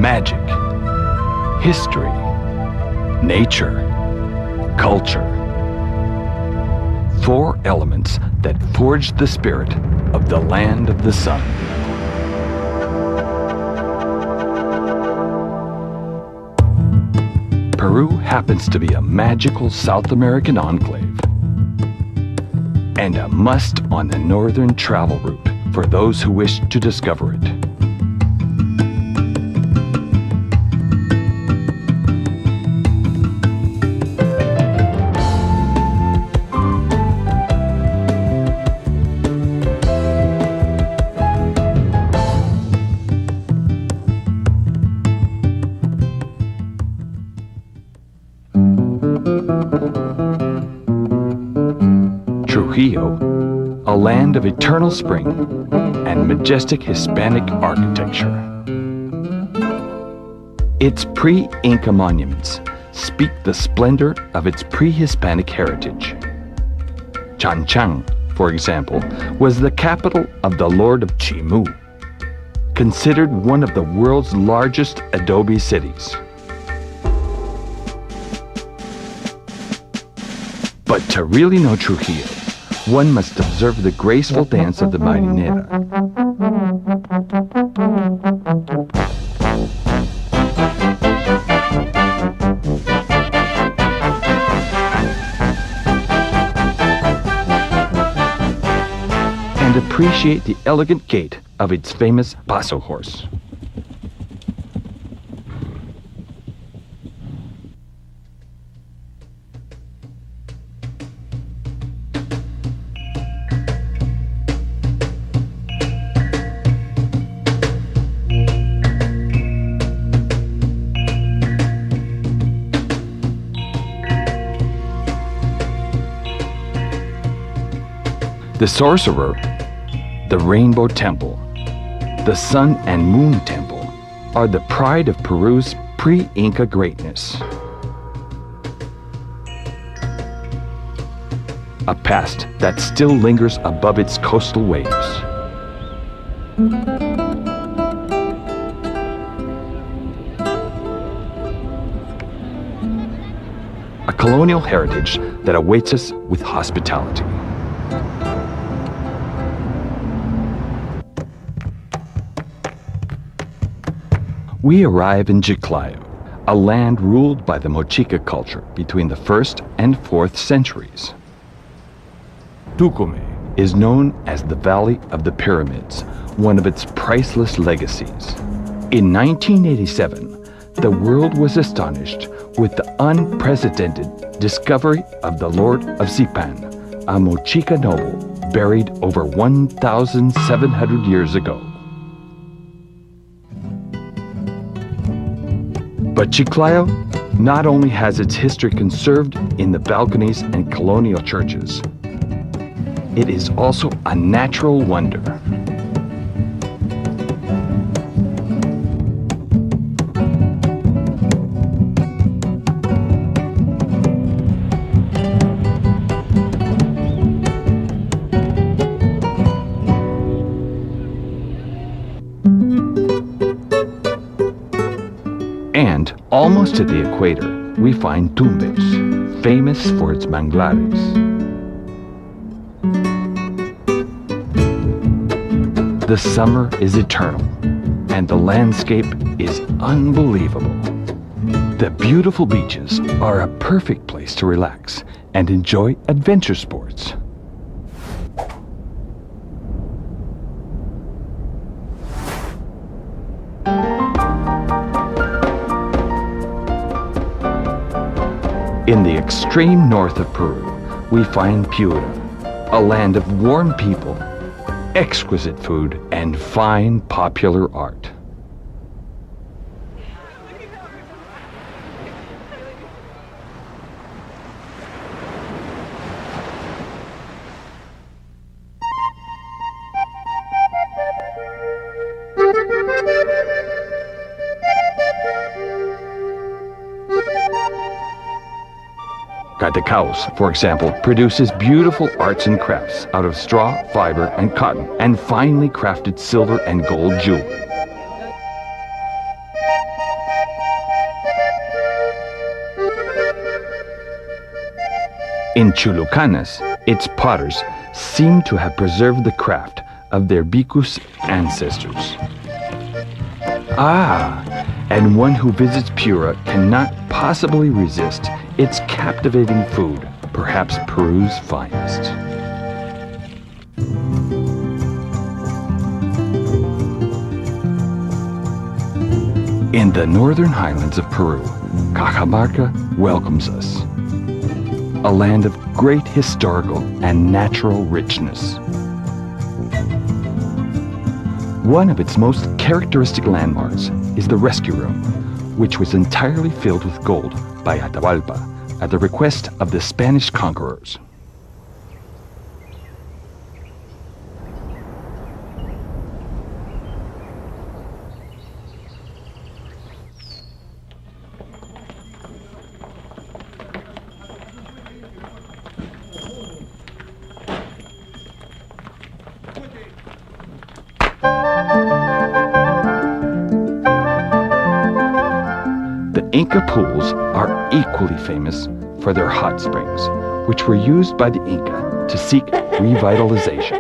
magic, history, nature, culture. 4 elements that forged the spirit of the land of the sun. Peru happens to be a magical South American enclave and a must on the northern travel route for those who wish to discover it. Trujillo, a land of eternal spring and majestic Hispanic architecture. Its pre-Inca monuments speak the splendor of its pre-Hispanic heritage. Chan Chan, for example, was the capital of the Lord of Chimu, considered one of the world's largest adobe cities. But to really know Trujillo, one must observe the graceful dance of the marinera. And appreciate the elegant gait of its famous paso horse. The Sorcerer, the Rainbow Temple, the Sun and Moon Temple are the pride of Peru's pre-Inca greatness. A past that still lingers above its coastal waves. A colonial heritage that awaits us with hospitality. We arrive in Chiclayo, a land ruled by the Mochica culture between the 1st and 4th centuries. Tucumé is known as the Valley of the Pyramids, one of its priceless legacies. In 1987, the world was astonished with the unprecedented discovery of the Lord of Zipan, a Mochica noble buried over 1,700 years ago. But Chiclayo not only has its history conserved in the balconies and colonial churches, it is also a natural wonder. And almost to the equator, we find Tumbes, famous for its manglares. The summer is eternal, and the landscape is unbelievable. The beautiful beaches are a perfect place to relax and enjoy adventure sports. In the extreme north of Peru, we find PERU, a land of warm people, exquisite food, and fine popular art. Catacaos, for example, produces beautiful arts and crafts out of straw, fiber, and cotton, and finely crafted silver and gold jewelry. In Chulucanas, its potters seem to have preserved the craft of their Bicus ancestors. And one who visits Piura cannot possibly resist its captivating food, perhaps Peru's finest. In the northern highlands of Peru, Cajamarca welcomes us, a land of great historical and natural richness. One of its most characteristic landmarks is the rescue room, which was entirely filled with gold by Atahualpa at the request of the Spanish conquerors. The Inca pools are equally famous for their hot springs, which were used by the Inca to seek revitalization.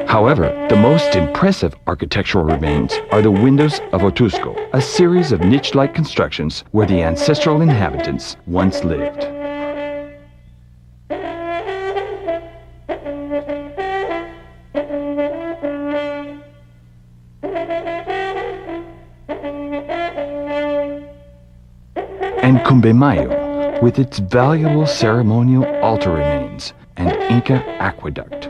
However, the most impressive architectural remains are the windows of Otusco, a series of niche-like constructions where the ancestral inhabitants once lived. And Cumbemayo, with its valuable ceremonial altar remains and Inca aqueduct.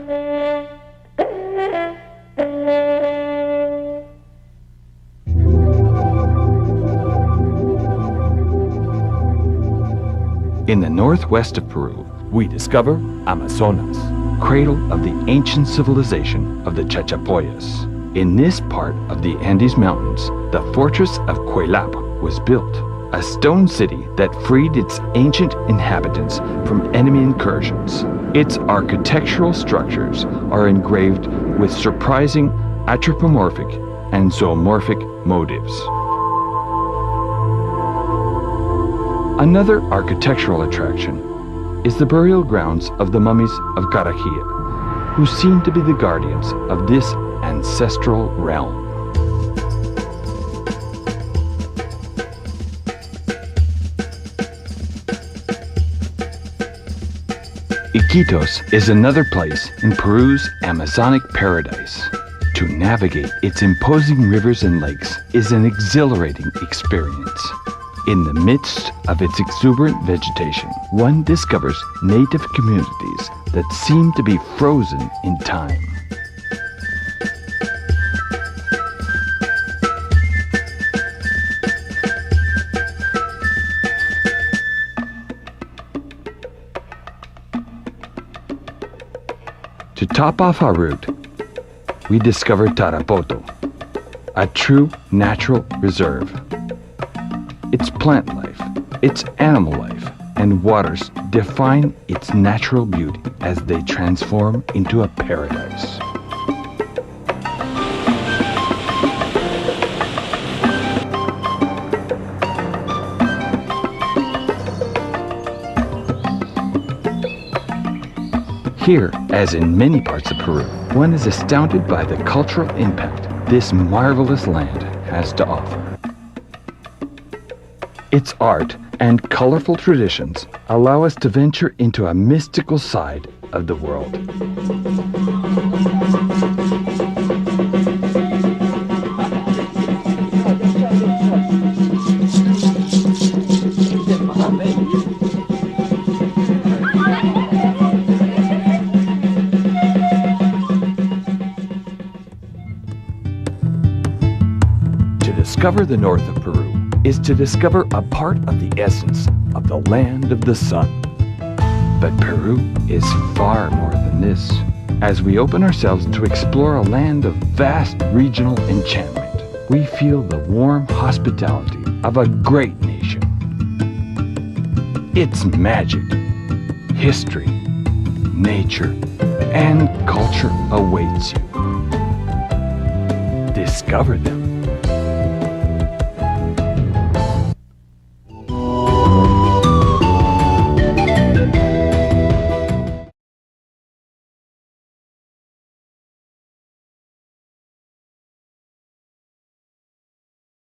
In the northwest of Peru, we discover Amazonas, cradle of the ancient civilization of the Chachapoyas. In this part of the Andes Mountains, the fortress of Cuelap was built, a stone city that freed its ancient inhabitants from enemy incursions. Its architectural structures are engraved with surprising anthropomorphic and zoomorphic motifs. Another architectural attraction is the burial grounds of the mummies of Carajilla, who seem to be the guardians of this ancestral realm. Iquitos is another place in Peru's Amazonic paradise. To navigate its imposing rivers and lakes is an exhilarating experience. In the midst of its exuberant vegetation, one discovers native communities that seem to be frozen in time. To top off our route, we discover Tarapoto, a true natural reserve. Its plant life, its animal life, and waters define its natural beauty as they transform into a paradise. Here, as in many parts of Peru, one is astounded by the cultural impact this marvelous land has to offer. Its art and colorful traditions allow us to venture into a mystical side of the world. To discover the north of Peru is to discover a part of the essence of the land of the sun. But Peru is far more than this. As we open ourselves to explore a land of vast regional enchantment, we feel the warm hospitality of a great nation. Its magic, history, nature, and culture awaits you. Discover them.